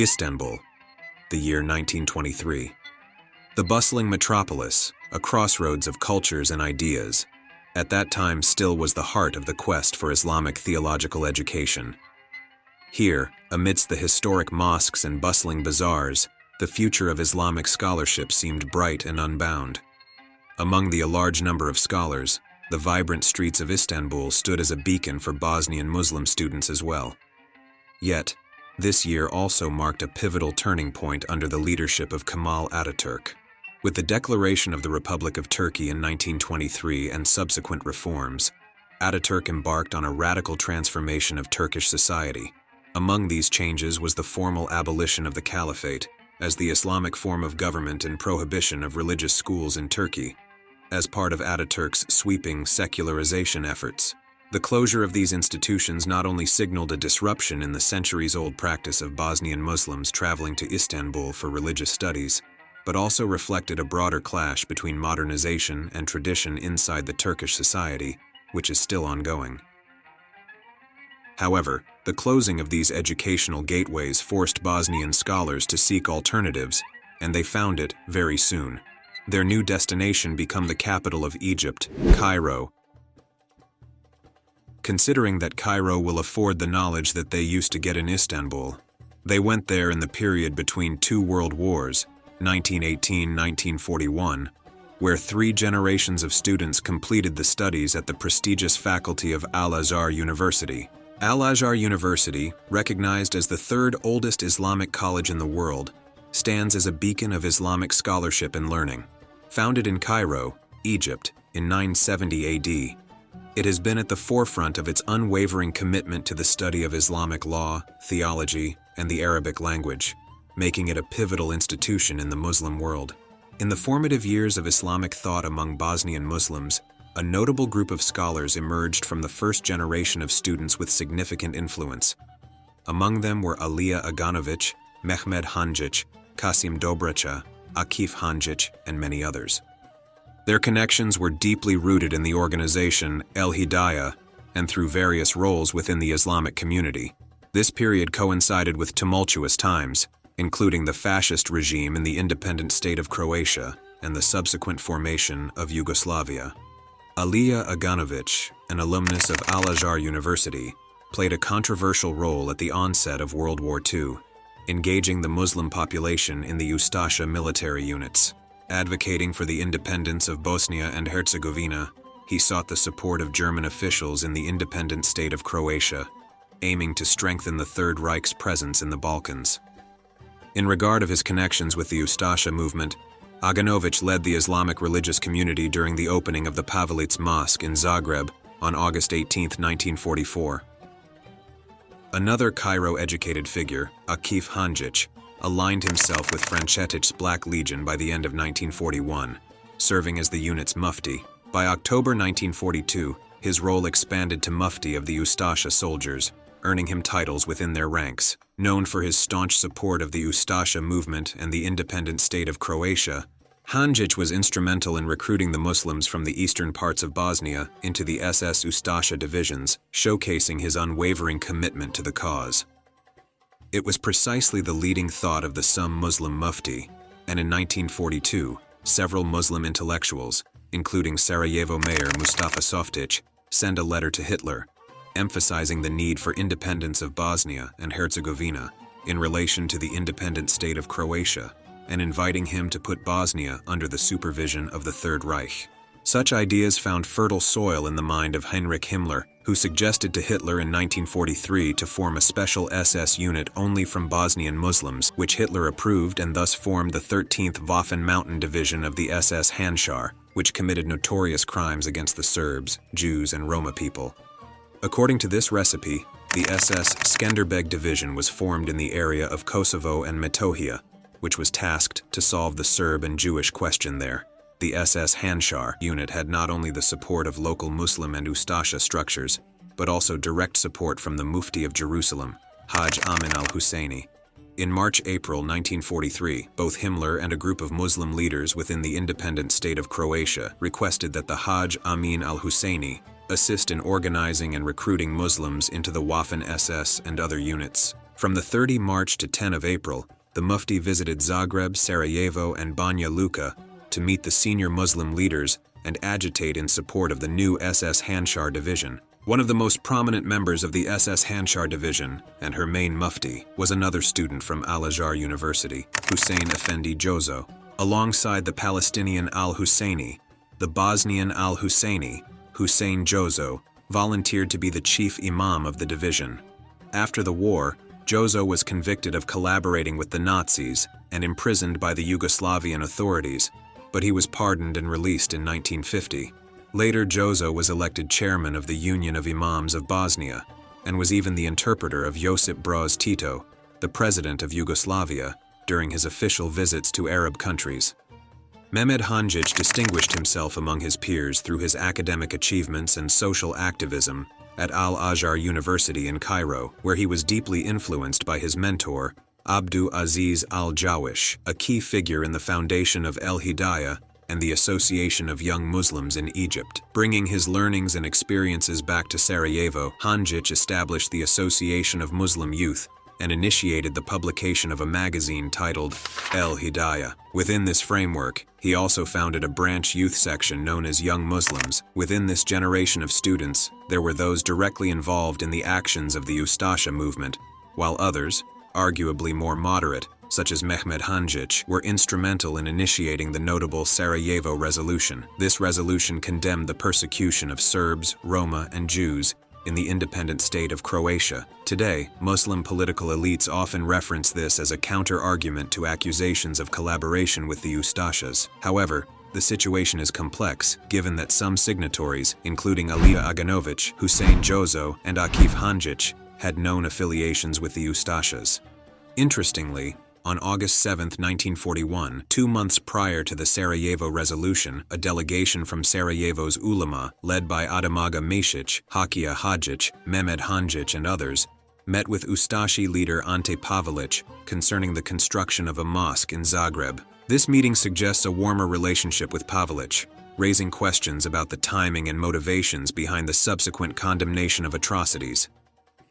Istanbul, the year 1923. The bustling metropolis, a crossroads of cultures and ideas, at that time still was the heart of the quest for Islamic theological education. Here, amidst the historic mosques and bustling bazaars, the future of Islamic scholarship seemed bright and unbound. Among the large number of scholars, the vibrant streets of Istanbul stood as a beacon for Bosnian Muslim students as well. Yet, this year also marked a pivotal turning point under the leadership of Kemal Ataturk. With the declaration of the Republic of Turkey in 1923 and subsequent reforms, Ataturk embarked on a radical transformation of Turkish society. Among these changes was the formal abolition of the caliphate as the Islamic form of government and prohibition of religious schools in Turkey. As part of Ataturk's sweeping secularization efforts, the closure of these institutions not only signaled a disruption in the centuries-old practice of Bosnian Muslims traveling to Istanbul for religious studies, but also reflected a broader clash between modernization and tradition inside the Turkish society, which is still ongoing. However, the closing of these educational gateways forced Bosnian scholars to seek alternatives, and they found it very soon. Their new destination became the capital of Egypt, Cairo. Considering that Cairo will afford the knowledge that they used to get in Istanbul, they went there in the period between two world wars, 1918-1941, where 3 generations of students completed the studies at the prestigious faculty of Al-Azhar University. Al-Azhar University, recognized as the 3rd oldest Islamic college in the world, stands as a beacon of Islamic scholarship and learning. Founded in Cairo, Egypt, in 970 AD, it has been at the forefront of its unwavering commitment to the study of Islamic law, theology, and the Arabic language, making it a pivotal institution in the Muslim world. In the formative years of Islamic thought among Bosnian Muslims, a notable group of scholars emerged from the first generation of students with significant influence. Among them were Alija Aganović, Mehmed Hanjić, Kasim Dobrića, Akif Hanjić, and many others. Their connections were deeply rooted in the organization El Hidayah and through various roles within the Islamic community. This period coincided with tumultuous times, including the fascist regime in the independent state of Croatia and the subsequent formation of Yugoslavia. Alija Aganović, an alumnus of Al-Azhar University, played a controversial role at the onset of World War II, engaging the Muslim population in the Ustasha military units. Advocating for the independence of Bosnia and Herzegovina, he sought the support of German officials in the independent state of Croatia, aiming to strengthen the Third Reich's presence in the Balkans. In regard of his connections with the Ustasha movement, Aganović led the Islamic religious community during the opening of the Pavelić Mosque in Zagreb on August 18, 1944. Another Cairo-educated figure, Akif Hanjić, aligned himself with Francetić's Black Legion by the end of 1941, serving as the unit's mufti. By October 1942, his role expanded to mufti of the Ustasha soldiers, earning him titles within their ranks. Known for his staunch support of the Ustasha movement and the independent state of Croatia, Hanjić was instrumental in recruiting the Muslims from the eastern parts of Bosnia into the SS Ustasha divisions, showcasing his unwavering commitment to the cause. It was precisely the leading thought of the some Muslim mufti, and in 1942, several Muslim intellectuals, including Sarajevo Mayor Mustafa Softić, sent a letter to Hitler, emphasizing the need for independence of Bosnia and Herzegovina in relation to the independent state of Croatia, and inviting him to put Bosnia under the supervision of the Third Reich. Such ideas found fertile soil in the mind of Heinrich Himmler, who suggested to Hitler in 1943 to form a special SS unit only from Bosnian Muslims, which Hitler approved and thus formed the 13th Waffen Mountain Division of the SS Handschar, which committed notorious crimes against the Serbs, Jews, and Roma people. According to this recipe, the SS Skenderbeg Division was formed in the area of Kosovo and Metohija, which was tasked to solve the Serb and Jewish question there. The SS Handschar unit had not only the support of local Muslim and Ustasha structures, but also direct support from the Mufti of Jerusalem, Haj Amin al-Husseini. In March-April 1943, both Himmler and a group of Muslim leaders within the independent state of Croatia requested that the Haj Amin al-Husseini assist in organizing and recruiting Muslims into the Waffen SS and other units. From the 30 March to 10 of April, the Mufti visited Zagreb, Sarajevo, and Banja Luka to meet the senior Muslim leaders and agitate in support of the new SS Handschar Division. One of the most prominent members of the SS Handschar Division, and her main Mufti, was another student from Al-Azhar University, Hussein Effendi Jozo. Alongside the Palestinian Al-Husseini, the Bosnian Al-Husseini, Hussein Jozo, volunteered to be the chief imam of the division. After the war, Jozo was convicted of collaborating with the Nazis and imprisoned by the Yugoslavian authorities, but he was pardoned and released in 1950. Later, Jozo was elected chairman of the Union of Imams of Bosnia and was even the interpreter of Josip Broz Tito, the president of Yugoslavia, during his official visits to Arab countries. Mehmed Hanjic distinguished himself among his peers through his academic achievements and social activism at Al-Azhar University in Cairo, where he was deeply influenced by his mentor, Abdu Aziz al-Jawish, a key figure in the foundation of El-Hidayah and the Association of Young Muslims in Egypt. Bringing his learnings and experiences back to Sarajevo, Hanjic established the Association of Muslim Youth and initiated the publication of a magazine titled El-Hidayah. Within this framework, he also founded a branch youth section known as Young Muslims. Within this generation of students, there were those directly involved in the actions of the Ustasha movement, while others, arguably more moderate, such as Mehmed Hanjic, were instrumental in initiating the notable Sarajevo Resolution. This resolution condemned the persecution of Serbs, Roma, and Jews in the independent state of Croatia. Today, Muslim political elites often reference this as a counter-argument to accusations of collaboration with the Ustashas. However, the situation is complex, given that some signatories, including Alija Aganovic, Hussein Jozo, and Akif Hanjic, had known affiliations with the Ustashas. Interestingly, on August 7, 1941, 2 months prior to the Sarajevo Resolution, a delegation from Sarajevo's ulama, led by Adamaga Mesic, Hakija Hadžić, Mehmed Hanjic, and others, met with Ustashi leader Ante Pavelić concerning the construction of a mosque in Zagreb. This meeting suggests a warmer relationship with Pavelić, raising questions about the timing and motivations behind the subsequent condemnation of atrocities.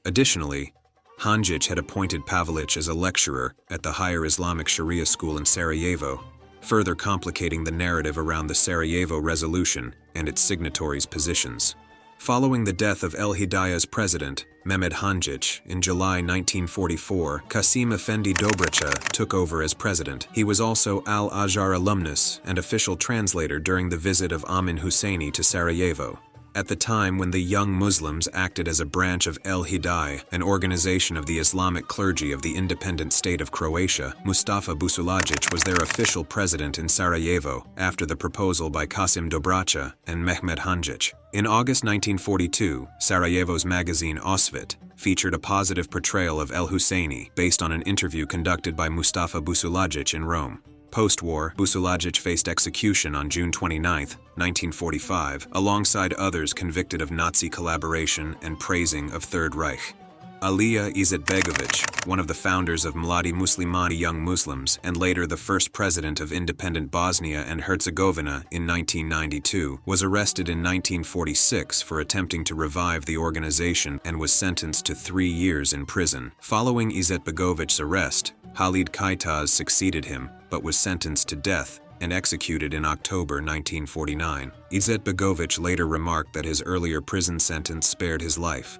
Additionally, Hanjic had appointed Pavelić as a lecturer at the Higher Islamic Sharia School in Sarajevo, further complicating the narrative around the Sarajevo Resolution and its signatories' positions. Following the death of El-Hidayah's president, Mehmed Hanjic, in July 1944, Kasim Effendi Dobrica took over as president. He was also Al-Azhar alumnus and official translator during the visit of Amin Husseini to Sarajevo. At the time when the Young Muslims acted as a branch of El-Hidayah, an organization of the Islamic clergy of the independent state of Croatia, Mustafa Busulagic was their official president in Sarajevo after the proposal by Kasim Dobrica and Mehmed Hanjic. In August 1942, Sarajevo's magazine Osvit featured a positive portrayal of El-Husseini based on an interview conducted by Mustafa Busulagic in Rome. Post-war, Busulagic faced execution on June 29, 1945, alongside others convicted of Nazi collaboration and praising of Third Reich. Alija Izetbegovic, one of the founders of Mladi Muslimani Young Muslims and later the first president of independent Bosnia and Herzegovina in 1992, was arrested in 1946 for attempting to revive the organization and was sentenced to 3 years in prison. Following Izetbegovic's arrest, Halid Kajtaz succeeded him, but was sentenced to death and executed in October 1949. Izetbegovic later remarked that his earlier prison sentence spared his life.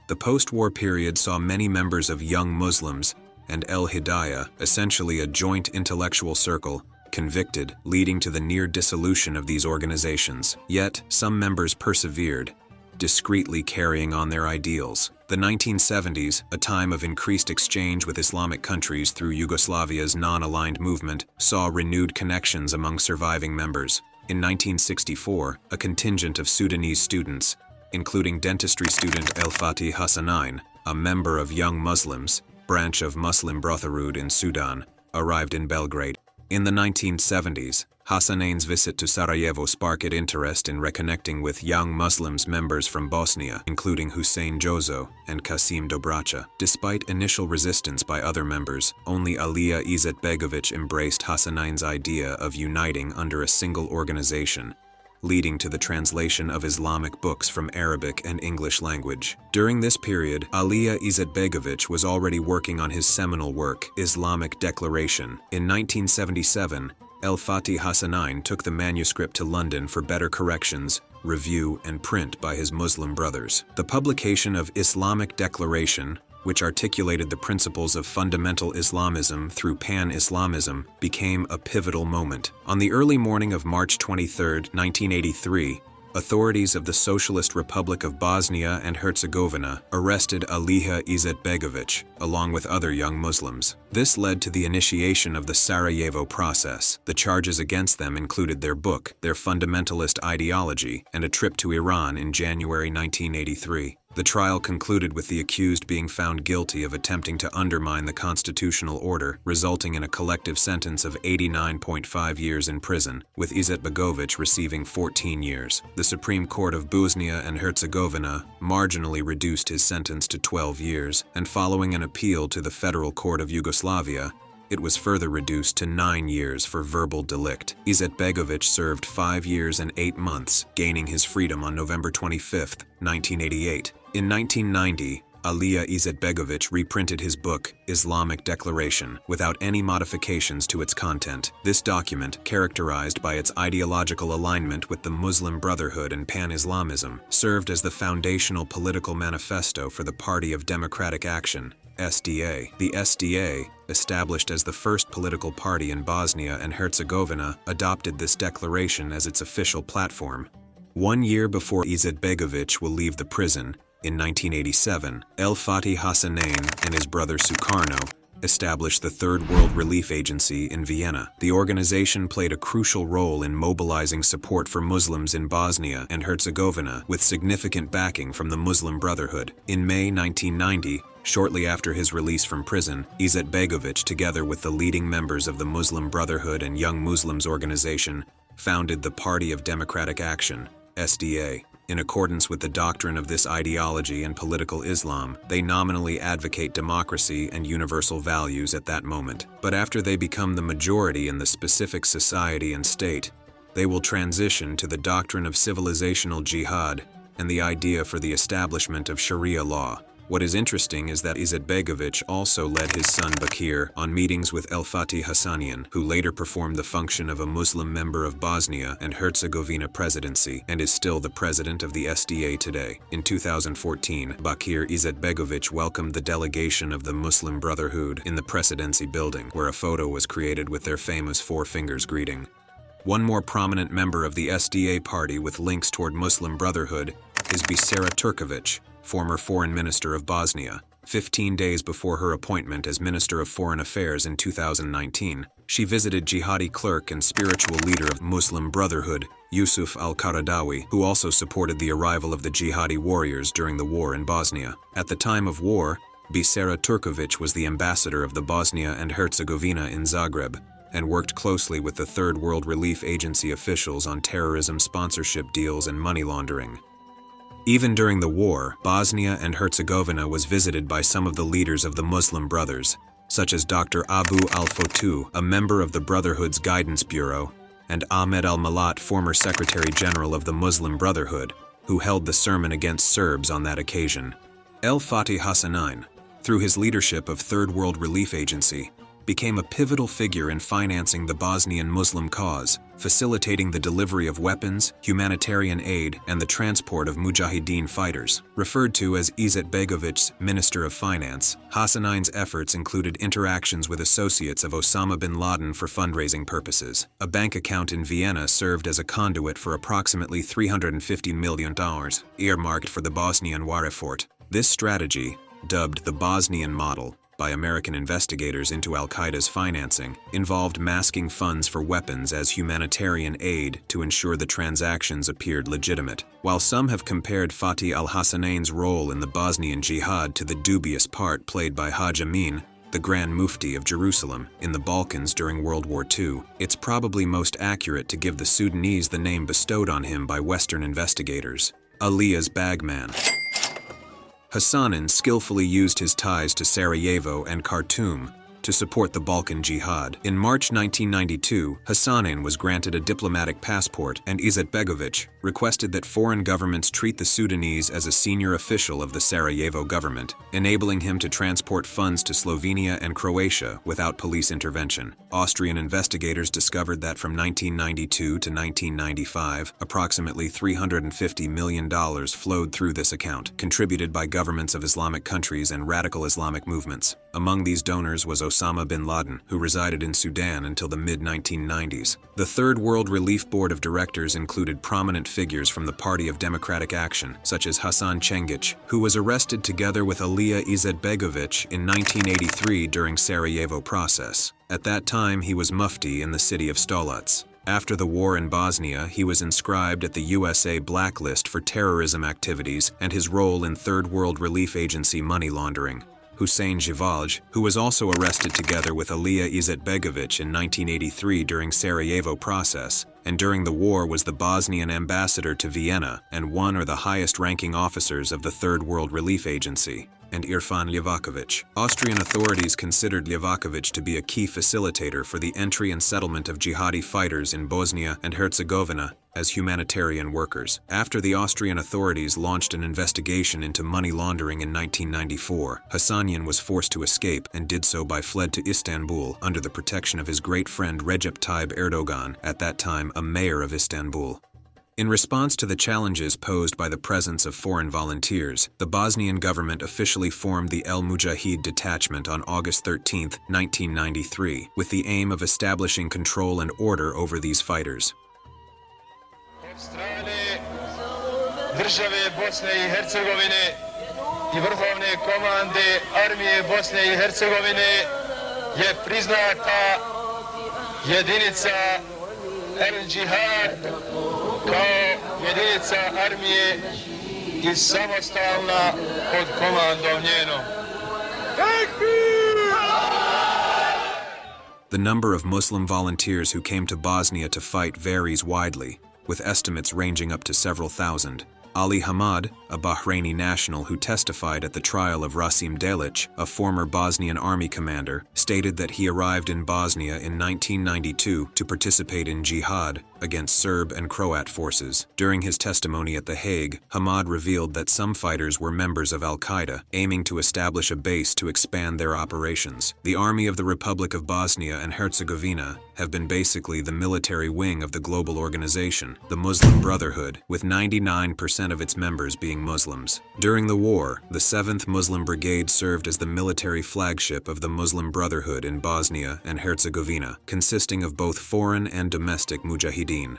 The post-war period saw many members of Young Muslims and El-Hidayah, essentially a joint intellectual circle, convicted, leading to the near dissolution of these organizations. Yet, some members persevered, discreetly carrying on their ideals. The 1970s, a time of increased exchange with Islamic countries through Yugoslavia's non-aligned movement, saw renewed connections among surviving members. In 1964, a contingent of Sudanese students, including dentistry student El-Fatih Hassanain, a member of Young Muslims, branch of Muslim Brotherhood in Sudan, arrived in Belgrade. In the 1970s, Hassanain's visit to Sarajevo sparked interest in reconnecting with Young Muslims members from Bosnia, including Hussein Jozo and Kasim Dobrica. Despite initial resistance by other members, only Alija Izetbegovic embraced Hassanain's idea of uniting under a single organization, leading to the translation of Islamic books from Arabic and English language. During this period, Alija Izetbegović was already working on his seminal work, Islamic Declaration. In 1977, El-Fatih Hassanein took the manuscript to London for better corrections, review, and print by his Muslim brothers. The publication of Islamic Declaration, which articulated the principles of fundamental Islamism through pan-Islamism, became a pivotal moment. On the early morning of March 23, 1983, authorities of the Socialist Republic of Bosnia and Herzegovina arrested Alija Izetbegović, along with other young Muslims. This led to the initiation of the Sarajevo process. The charges against them included their book, their fundamentalist ideology, and a trip to Iran in January 1983. The trial concluded with the accused being found guilty of attempting to undermine the constitutional order, resulting in a collective sentence of 89.5 years in prison, with Izetbegović receiving 14 years. The Supreme Court of Bosnia and Herzegovina marginally reduced his sentence to 12 years, and following an appeal to the Federal Court of Yugoslavia, it was further reduced to 9 years for verbal delict. Izetbegović served 5 years and 8 months, gaining his freedom on November 25, 1988. In 1990, Alija Izetbegović reprinted his book, Islamic Declaration, without any modifications to its content. This document, characterized by its ideological alignment with the Muslim Brotherhood and pan-Islamism, served as the foundational political manifesto for the Party of Democratic Action, SDA. The SDA, established as the first political party in Bosnia and Herzegovina, adopted this declaration as its official platform. 1 year before Izetbegović will leave the prison, in 1987, El-Fatih Hassanein and his brother Sukarno established the Third World Relief Agency in Vienna. The organization played a crucial role in mobilizing support for Muslims in Bosnia and Herzegovina, with significant backing from the Muslim Brotherhood. In May 1990, shortly after his release from prison, Izetbegović, together with the leading members of the Muslim Brotherhood and Young Muslims organization, founded the Party of Democratic Action, SDA. In accordance with the doctrine of this ideology and political Islam, they nominally advocate democracy and universal values at that moment. But after they become the majority in the specific society and state, they will transition to the doctrine of civilizational jihad and the idea for the establishment of Sharia law. What is interesting is that Izetbegović also led his son Bakir on meetings with El-Fatih Hassanein, who later performed the function of a Muslim member of Bosnia and Herzegovina presidency and is still the president of the SDA today. In 2014, Bakir Izetbegović welcomed the delegation of the Muslim Brotherhood in the presidency building, where a photo was created with their famous four fingers greeting. One more prominent member of the SDA party with links toward Muslim Brotherhood is Bisera Turković, former Foreign Minister of Bosnia. 15 days before her appointment as Minister of Foreign Affairs in 2019, she visited jihadi clerk and spiritual leader of Muslim Brotherhood, Yusuf al-Qaradawi, who also supported the arrival of the jihadi warriors during the war in Bosnia. At the time of war, Bisera Turković was the ambassador of the Bosnia and Herzegovina in Zagreb, and worked closely with the Third World Relief Agency officials on terrorism sponsorship deals and money laundering. Even during the war, Bosnia and Herzegovina was visited by some of the leaders of the Muslim Brothers, such as Dr. Abu al-Fotu, a member of the Brotherhood's Guidance Bureau, and Ahmed al-Malat, former Secretary General of the Muslim Brotherhood, who held the sermon against Serbs on that occasion. El-Fatih Hassanein, through his leadership of Third World Relief Agency, became a pivotal figure in financing the Bosnian Muslim cause, facilitating the delivery of weapons, humanitarian aid, and the transport of Mujahideen fighters. Referred to as Izetbegović's Minister of Finance, Hassanein's efforts included interactions with associates of Osama bin Laden for fundraising purposes. A bank account in Vienna served as a conduit for approximately $350 million, earmarked for the Bosnian war effort. This strategy, dubbed the Bosnian model by American investigators into al-Qaeda's financing, involved masking funds for weapons as humanitarian aid to ensure the transactions appeared legitimate. While some have compared Fatih al-Hassanein's role in the Bosnian jihad to the dubious part played by Haj Amin, the Grand Mufti of Jerusalem, in the Balkans during World War II, it's probably most accurate to give the Sudanese the name bestowed on him by Western investigators, Aliya's bagman. Hassanein skillfully used his ties to Sarajevo and Khartoum to support the Balkan Jihad. In March 1992, Hasanin was granted a diplomatic passport, and Izetbegovic requested that foreign governments treat the Sudanese as a senior official of the Sarajevo government, enabling him to transport funds to Slovenia and Croatia without police intervention. Austrian investigators discovered that from 1992 to 1995, approximately $350 million flowed through this account, contributed by governments of Islamic countries and radical Islamic movements. Among these donors was Osama bin Laden, who resided in Sudan until the mid-1990s. The Third World Relief Board of Directors included prominent figures from the Party of Democratic Action, such as Hasan Cengic, who was arrested together with Alija Izetbegovic in 1983 during Sarajevo process. At that time, he was mufti in the city of Stolac. After the war in Bosnia, he was inscribed at the USA blacklist for terrorism activities and his role in Third World Relief Agency money laundering. Hussein Jivaj, who was also arrested together with Alija Izetbegovic in 1983 during Sarajevo process, and during the war was the Bosnian ambassador to Vienna and one or the highest-ranking officers of the Third World Relief Agency, and Irfan Ljevakovic. Austrian authorities considered Ljevakovic to be a key facilitator for the entry and settlement of jihadi fighters in Bosnia and Herzegovina as humanitarian workers. After the Austrian authorities launched an investigation into money laundering in 1994, Hassanian was forced to escape and did so by fled to Istanbul under the protection of his great friend Recep Tayyip Erdogan, at that time a mayor of Istanbul. In response to the challenges posed by the presence of foreign volunteers, the Bosnian government officially formed the El Mujahid detachment on August 13, 1993, with the aim of establishing control and order over these fighters. Države Bosne I Hercegovine I Vrhovne komande Armije Bosne I Hercegovine je priznata jedinica El Džihad kao jedinica armije I samostalna pod komandom njenom. The number of Muslim volunteers who came to Bosnia to fight varies widely, with estimates ranging up to several thousand. Ali Hamad, a Bahraini national who testified at the trial of Rasim Delic, a former Bosnian army commander, stated that he arrived in Bosnia in 1992 to participate in jihad against Serb and Croat forces. During his testimony at The Hague, Hamad revealed that some fighters were members of Al-Qaeda, aiming to establish a base to expand their operations. The Army of the Republic of Bosnia and Herzegovina have been basically the military wing of the global organization, the Muslim Brotherhood, with 99% of its members being Muslims. During the war, the 7th Muslim Brigade served as the military flagship of the Muslim Brotherhood in Bosnia and Herzegovina, consisting of both foreign and domestic mujahideen.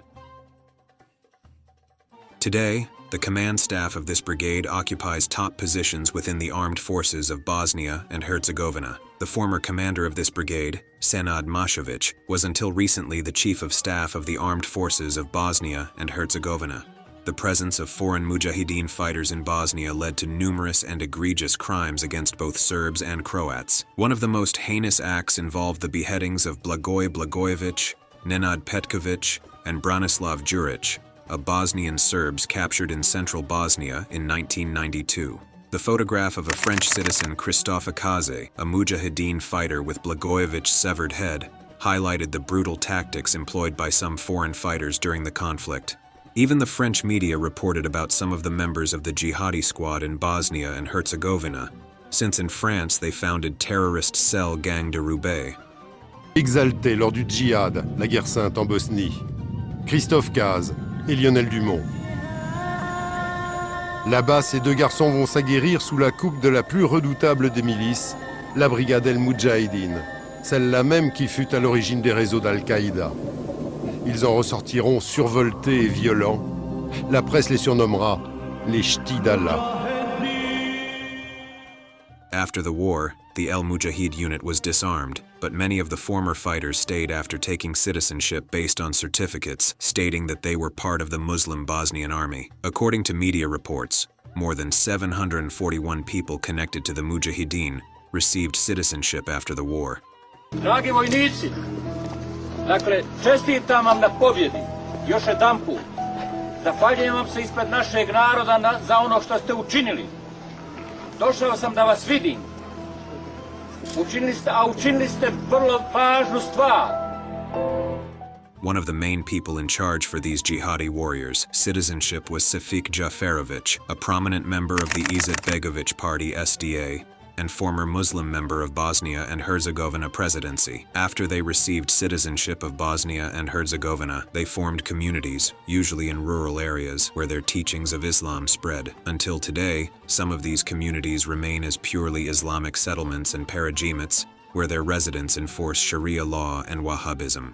Today, the command staff of this brigade occupies top positions within the armed forces of Bosnia and Herzegovina. The former commander of this brigade, Senad Mashovic, was until recently the chief of staff of the armed forces of Bosnia and Herzegovina. The presence of foreign mujahideen fighters in Bosnia led to numerous and egregious crimes against both Serbs and Croats. One of the most heinous acts involved the beheadings of Blagoj Blagojevic, Nenad Petkovic, and Branislav Đurić, a Bosnian Serbs captured in central Bosnia in 1992. The photograph of a French citizen, Christophe Akaze, a mujahideen fighter with Blagojevic's severed head, highlighted the brutal tactics employed by some foreign fighters during the conflict. Even the French media reported about some of the members of the jihadi squad in Bosnia and Herzegovina, since in France they founded terrorist cell Gang de Roubaix. Exaltés lors du djihad, la guerre sainte en Bosnie, Christophe Caz et Lionel Dumont. Là-bas, ces deux garçons vont s'aguerrir sous la coupe de la plus redoutable des milices, la brigade El Moudjahidine, celle-là même qui fut à l'origine des réseaux d'Al-Qaïda. Ils en ressortiront survoltés et violents. La presse les surnommera les Ch'tis d'Allah. After the war, the El Mujahid unit was disarmed, but many of the former fighters stayed after taking citizenship based on certificates stating that they were part of the Muslim Bosnian army. According to media reports, more than 741 people connected to the Mujahideen received citizenship after the war. Dragi vojnici, dakle, čestitam vam na pobjedi, još jedanput. Zahvaljujem vam se ispred našeg naroda za ono što ste učinili. Došao sam da vas vidim. Učinili ste vrlo važnu stvar. One of the main people in charge for these jihadi warriors' citizenship was Safik Jaferovic, a prominent member of the Izetbegovic Party SDA, and former Muslim member of Bosnia and Herzegovina presidency. After they received citizenship of Bosnia and Herzegovina, they formed communities, usually in rural areas, where their teachings of Islam spread. Until today, some of these communities remain as purely Islamic settlements and paregimets, where their residents enforce Sharia law and Wahhabism.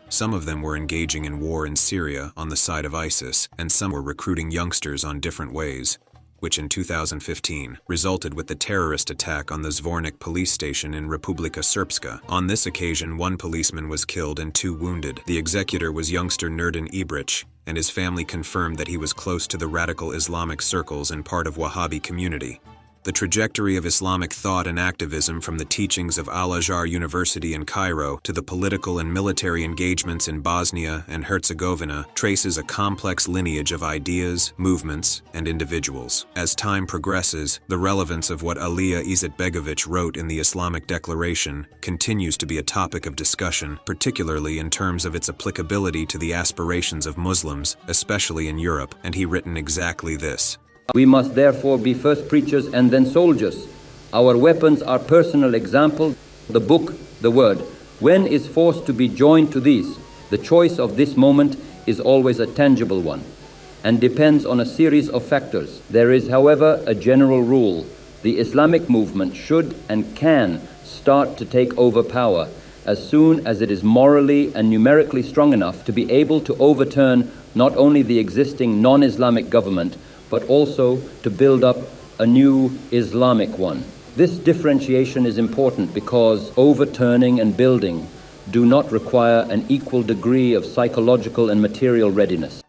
Some of them were engaging in war in Syria on the side of ISIS, and some were recruiting youngsters on different ways, which in 2015 resulted with the terrorist attack on the Zvornik police station in Republika Srpska. On this occasion, one policeman was killed and 2 wounded. The executor was youngster Nurdin Ibrić, and his family confirmed that he was close to the radical Islamic circles and part of Wahhabi community. The trajectory of Islamic thought and activism from the teachings of Al-Azhar University in Cairo to the political and military engagements in Bosnia and Herzegovina traces a complex lineage of ideas, movements, and individuals. As time progresses, the relevance of what Alija Izetbegovic wrote in the Islamic Declaration continues to be a topic of discussion, particularly in terms of its applicability to the aspirations of Muslims, especially in Europe, and he written exactly this. We must therefore be first preachers and then soldiers. Our weapons are personal example, the book, the word. When is force to be joined to these? The choice of this moment is always a tangible one and depends on a series of factors. There is, however, a general rule. The Islamic movement should and can start to take over power as soon as it is morally and numerically strong enough to be able to overturn not only the existing non-Islamic government, but also to build up a new Islamic one. This differentiation is important because overturning and building do not require an equal degree of psychological and material readiness.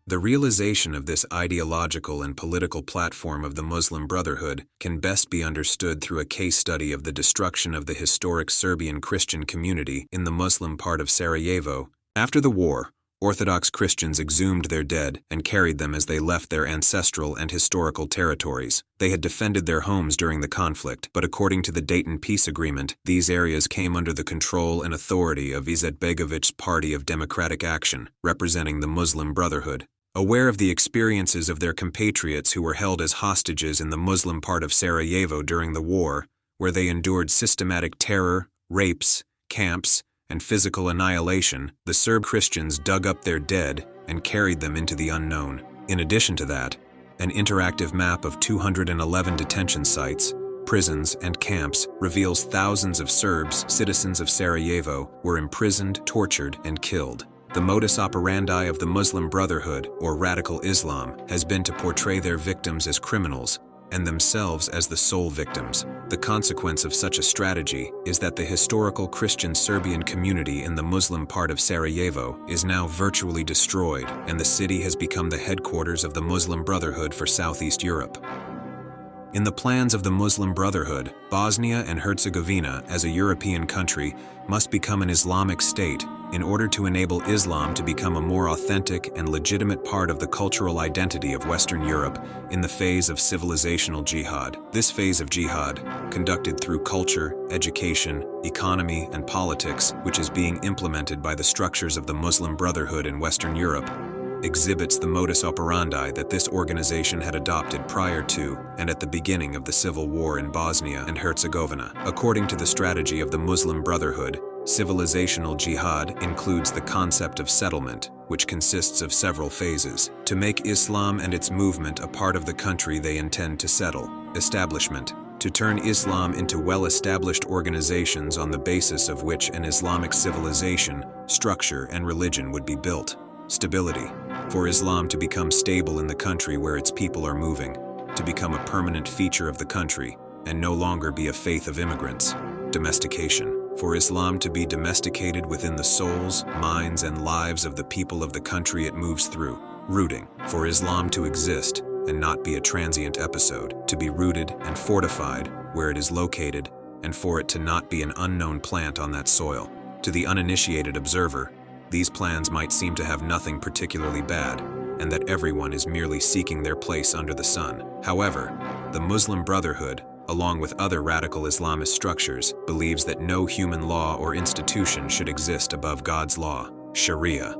The realization of this ideological and political platform of the Muslim Brotherhood can best be understood through a case study of the destruction of the historic Serbian Christian community in the Muslim part of Sarajevo. After the war, Orthodox Christians exhumed their dead and carried them as they left their ancestral and historical territories. They had defended their homes during the conflict, but according to the Dayton Peace Agreement, these areas came under the control and authority of Izetbegovic's Party of Democratic Action, representing the Muslim Brotherhood. Aware of the experiences of their compatriots who were held as hostages in the Muslim part of Sarajevo during the war, where they endured systematic terror, rapes, camps, and physical annihilation, the Serb Christians dug up their dead and carried them into the unknown. In addition to that, an interactive map of 211 detention sites, prisons, and camps reveals thousands of Serbs, citizens of Sarajevo, were imprisoned, tortured, and killed. The modus operandi of the Muslim Brotherhood, or radical Islam, has been to portray their victims as criminals and themselves as the sole victims. The consequence of such a strategy is that the historical Christian Serbian community in the Muslim part of Sarajevo is now virtually destroyed, and the city has become the headquarters of the Muslim Brotherhood for Southeast Europe. In the plans of the Muslim Brotherhood, Bosnia and Herzegovina, as a European country, must become an Islamic state in order to enable Islam to become a more authentic and legitimate part of the cultural identity of Western Europe in the phase of civilizational jihad. This phase of jihad, conducted through culture, education, economy, and politics, which is being implemented by the structures of the Muslim Brotherhood in Western Europe, exhibits the modus operandi that this organization had adopted prior to and at the beginning of the civil war in Bosnia and Herzegovina. According to the strategy of the Muslim Brotherhood, civilizational jihad includes the concept of settlement, which consists of several phases. To make Islam and its movement a part of the country they intend to settle. Establishment, to turn Islam into well-established organizations on the basis of which an Islamic civilization, structure, and religion would be built. Stability, for Islam to become stable in the country where its people are moving, to become a permanent feature of the country, and no longer be a faith of immigrants. Domestication, for Islam to be domesticated within the souls, minds, and lives of the people of the country it moves through. Rooting, for Islam to exist and not be a transient episode, to be rooted and fortified where it is located, and for it to not be an unknown plant on that soil. To the uninitiated observer, these plans might seem to have nothing particularly bad, and that everyone is merely seeking their place under the sun. However, the Muslim Brotherhood, along with other radical Islamist structures, believes that no human law or institution should exist above God's law, Sharia.